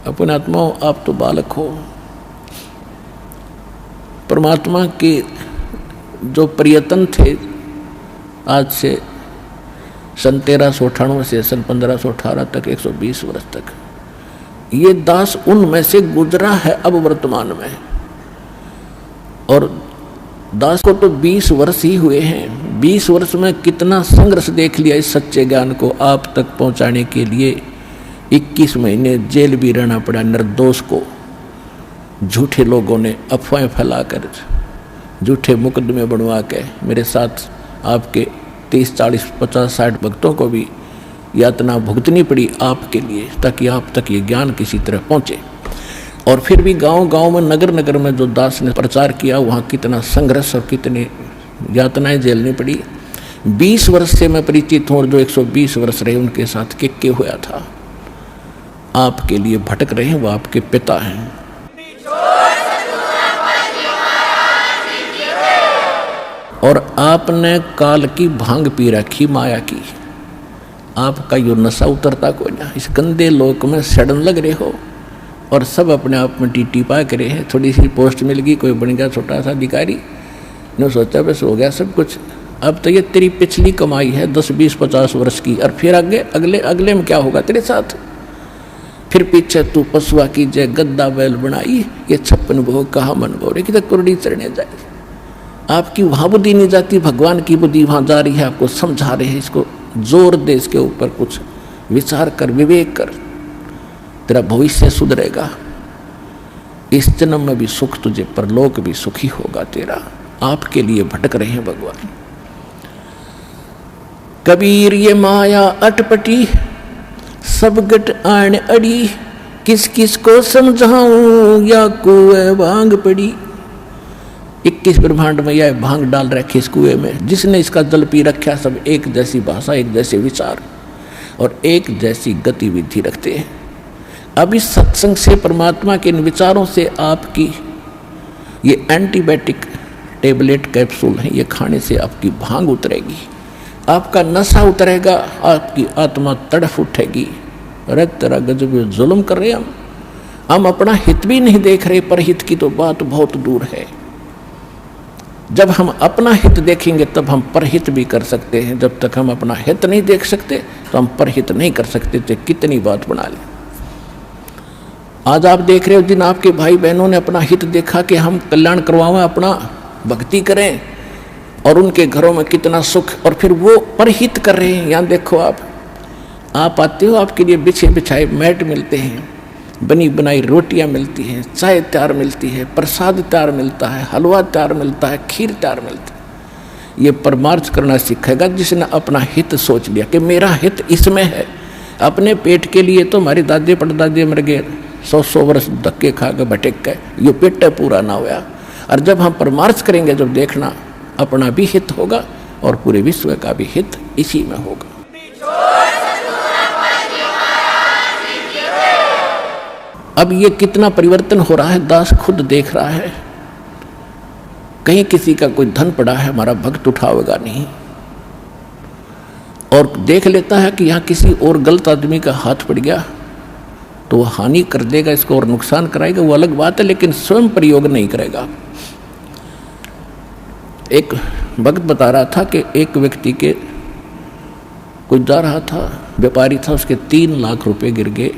अपने आत्माओं, आप तो बालक हो। परमात्मा के जो प्रयत्न थे आज से सन 1398 से सन 1518 तक 120 वर्ष तक, ये दास उनमें से गुजरा है अब वर्तमान में। और दास को तो 20 वर्ष ही हुए हैं। 20 वर्ष में कितना संघर्ष देख लिया इस सच्चे ज्ञान को आप तक पहुंचाने के लिए। 21 महीने जेल भी रहना पड़ा निर्दोष को। झूठे लोगों ने अफवाहें फैलाकर, झूठे मुकदमे बनवा के मेरे साथ आपके 30, 40, 50, 60 भक्तों को भी यातना भुगतनी पड़ी आपके लिए, ताकि आप तक ये ज्ञान किसी तरह पहुँचे। और फिर भी गांव-गांव में, नगर-नगर में जो दास ने प्रचार किया, वहाँ कितना संघर्ष और कितनी यातनाएं झेलनी पड़ी। 20 वर्ष से मैं परिचित हूँ, और जो 120 वर्ष रहे उनके साथ के हुआ था। आपके लिए भटक रहे हैं, वो आपके पिता हैं। और आपने काल की भांग पी रखी, माया की। आपका यो नशा उतरता कोई ना। इस गंदे लोक में सड़न लग रहे हो, और सब अपने आप में टीटी पा करे हैं। थोड़ी सी पोस्ट मिल गई, कोई बन गया छोटा सा अधिकारी, ने सोचा बस हो गया सब कुछ। अब तो ये तेरी पिछली कमाई है 10, 20, 50 वर्ष की, और फिर आगे अगले में क्या होगा तेरे साथ। फिर पीछे तू पशुआ की जय गद्दा बैल बनाई, ये 56 भोग कहा मन भोरे की, तो कुरडी चढ़ने जाए। आपकी वहाँ बुद्धि नहीं जाती, भगवान की बुद्धि वहाँ जा रही है, आपको समझा रहे हैं। इसको जोर दे, इसके ऊपर कुछ विचार कर, विवेक कर, तेरा भविष्य सुधरेगा। इस जन्म में भी सुख तुझे, परलोक भी सुखी होगा तेरा। आपके लिए भटक रहे हैं भगवान। कबीर ये माया अटपटी, सब गट आन अड़ी, किस किस को समझाऊं या कुएं भांग पड़ी। 21 ब्रह्मांड में यह भांग डाल रखे इस कुएं में। जिसने इसका जल पी रखा, सब एक जैसी भाषा, एक जैसे विचार और एक जैसी गतिविधि रखते हैं। अब इस सत्संग से, परमात्मा के इन विचारों से आपकी ये एंटीबायोटिक टेबलेट कैप्सूल है, ये खाने से आपकी भांग उतरेगी, आपका नशा उतरेगा, आपकी आत्मा तड़फ उठेगी। अरे तेरा गजब जुल्म कर रहे हम अपना हित भी नहीं देख रहे, पर हित की तो बात बहुत दूर है। जब हम अपना हित देखेंगे तब हम परहित भी कर सकते हैं। जब तक हम अपना हित नहीं देख सकते तो हम परहित नहीं कर सकते, चाहे कितनी बात बना लें। आज आप देख रहे हो, जिन आपके भाई बहनों ने अपना हित देखा कि हम कल्याण करवाएं, अपना भक्ति करें, और उनके घरों में कितना सुख, और फिर वो परहित कर रहे हैं। यहाँ देखो, आप आते हो, आपके लिए बिछे बिछाए मैट मिलते हैं, बनी बनाई रोटियां मिलती हैं, चाय तैयार मिलती है, प्रसाद तैयार मिलता है, हलवा तैयार मिलता है, खीर तैयार मिलता है। ये परमार्थ करना सीखेगा जिसने अपना हित सोच लिया कि मेरा हित इसमें है। अपने पेट के लिए तो हमारे दादे परदादे मर गए, 100 वर्ष धक्के खा के भटक गए, ये पेट पूरा ना हुआ। और जब हम परमार्थ करेंगे, जब देखना अपना भी हित होगा और पूरे विश्व का भी हित इसी में होगा। अब ये कितना परिवर्तन हो रहा है, दास खुद देख रहा है। कहीं किसी का कोई धन पड़ा है, हमारा भक्त उठावेगा नहीं, और देख लेता है कि यहाँ किसी और गलत आदमी का हाथ पड़ गया तो वो हानि कर देगा, इसको और नुकसान कराएगा, वो अलग बात है, लेकिन स्वयं प्रयोग नहीं करेगा। एक भक्त बता रहा था कि एक व्यक्ति के कोई जा रहा था, व्यापारी था, उसके 3 लाख रुपए गिर गए,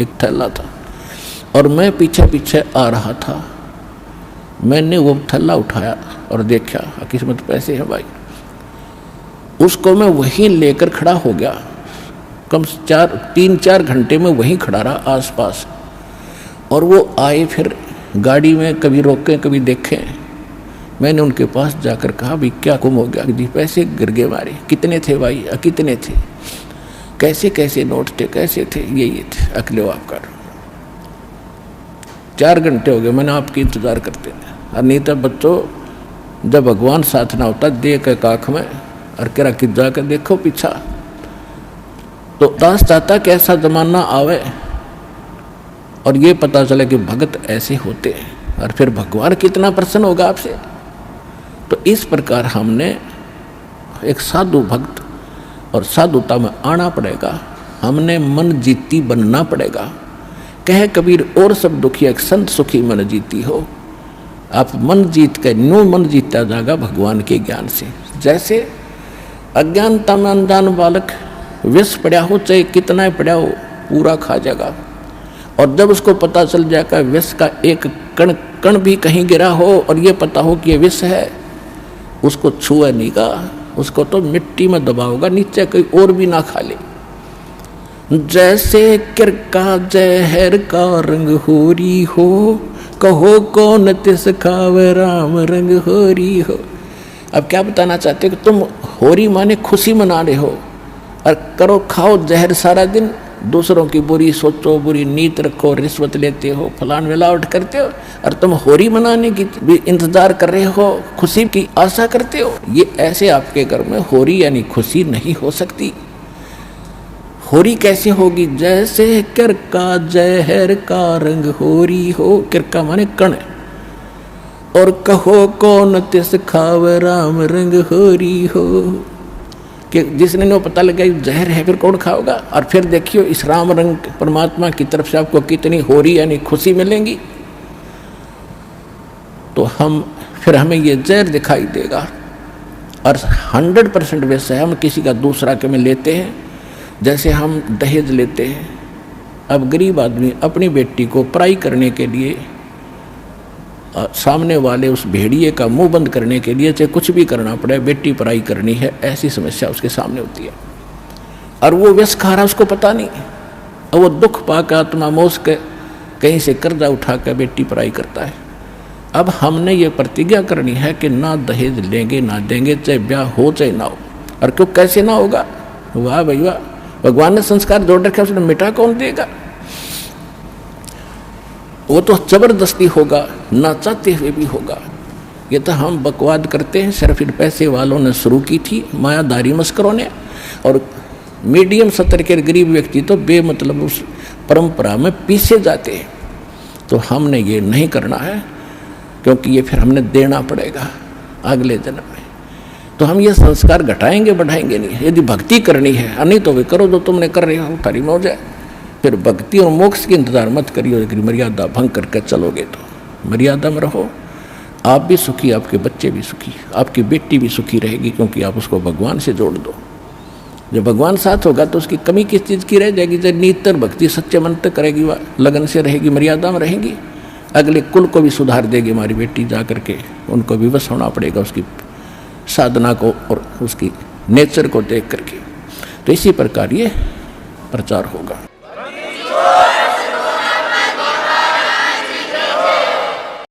एक थैला था, और मैं पीछे पीछे आ रहा था। मैंने वो थैला उठाया और देखा, किस्मत पैसे हैं भाई। उसको मैं वहीं लेकर खड़ा हो गया, कम 3-4 घंटे में वहीं खड़ा रहा आसपास। और वो आए फिर गाड़ी में, कभी रोके कभी देखे। मैंने उनके पास जाकर कहा, भाई क्या गुम हो गया? जी पैसे गिर गए हमारे। कितने थे भाई? कितने थे? कैसे कैसे नोट थे? कैसे थे? ये थे। अकले आपका 4 घंटे हो गए मैंने आपकी इंतजार करते हैं। और नहीं तो बच्चों, जब भगवान साथ ना होता, देख एक आँख में और कह रहा कि जाकर देखो पीछा। तो दास चाहता कि ऐसा जमाना आवे और ये पता चले कि भगत ऐसे होते हैं, और फिर भगवान कितना प्रसन्न होगा आपसे। तो इस प्रकार हमने एक साधु भक्त और साधुता में आना पड़ेगा। हमने मन जीती बनना पड़ेगा। कह कबीर और सब दुखी एक संत सुखी मन जीती हो। आप मन जीत कर नो मन जीता जाएगा भगवान के ज्ञान से। जैसे अज्ञानता में अनजान बालक विष पड़ा हो, चाहे कितना पड़ा हो, पूरा खा जाएगा। और जब उसको पता चल जाएगा विष का एक कण कण भी कहीं गिरा हो और ये पता हो कि ये विष है, उसको छुआ नहीं का, उसको तो मिट्टी में दबाओगा, नीचे कोई और भी ना खा ले। जैसे किरका जहर का रंग होरी हो, कहो कौन तिस खावे राम रंग होरी हो। अब क्या बताना चाहते हो कि तुम होरी माने खुशी मना रहे हो और करो खाओ जहर सारा दिन, दूसरों की बुरी सोचो, बुरी नीत रखो, रिश्वत लेते हो, फलान मिलावट करते हो, और तुम होरी मनाने की भी इंतजार कर रहे हो, खुशी की आशा करते हो। ये ऐसे आपके घर में होरी यानी खुशी नहीं हो सकती। होरी कैसे होगी? जैसे किरका जहर का रंग होरी हो, किरका माने कण, और कहो कौन तिस खाव राम रंग होरी हो, कि जिसने नो पता लगा जहर है फिर कौन खाओगा। और फिर देखियो इस राम रंग परमात्मा की तरफ से आपको कितनी होरी यानी खुशी मिलेंगी। तो फिर हमें ये जहर दिखाई देगा और 100% वैसे हम किसी का दूसरा के में लेते हैं। जैसे हम दहेज लेते हैं, अब गरीब आदमी अपनी बेटी को पढ़ाई करने के लिए सामने वाले उस भेड़िए का मुंह बंद करने के लिए चाहे कुछ भी करना पड़े, बेटी पढ़ाई करनी है, ऐसी समस्या उसके सामने होती है। और वो व्यस खा रहा, उसको पता नहीं, और वो दुख पाकर आत्मा मोस के कहीं से कर्जा उठा कर बेटी पढ़ाई करता है। अब हमने ये प्रतिज्ञा करनी है कि ना दहेज लेंगे ना देंगे, चाहे ब्याह हो चाहे ना हो। और क्यों कैसे ना होगा? वाह भाई वाह, भगवान ने संस्कार जोड़ रखे, उसने मिटा कौन देगा? वो तो जबरदस्ती होगा, ना चाहते हुए भी होगा। ये तो हम बकवाद करते हैं, सिर्फ इन पैसे वालों ने शुरू की थी, मायादारी मस्करों ने। और मीडियम स्तर के गरीब व्यक्ति तो बेमतलब उस परंपरा में पीछे जाते हैं। तो हमने ये नहीं करना है, क्योंकि ये फिर हमने देना पड़ेगा अगले जन्म में। तो हम ये संस्कार घटाएंगे बढ़ाएंगे नहीं। यदि भक्ति करनी है, नहीं तो वे करो जो तुमने कर रहे हो, तारी मौज है। फिर भक्ति और मोक्ष की इंतजार मत करियो। अगर मर्यादा भंग करके चलोगे तो मर्यादा में रहो, आप भी सुखी, आपके बच्चे भी सुखी, आपकी बेटी भी सुखी रहेगी, क्योंकि आप उसको भगवान से जोड़ दो। जब भगवान साथ होगा तो उसकी कमी किस चीज़ की रह जाएगी? जब नितर भक्ति सच्चे मन तक करेगी, वह लगन से रहेगी, मर्यादा में रहेगी, अगले कुल को भी सुधार देगी हमारी बेटी। जा करके उनको विवश होना पड़ेगा उसकी साधना को और उसकी नेचर को देख करके। तो इसी प्रकार ये प्रचार होगा।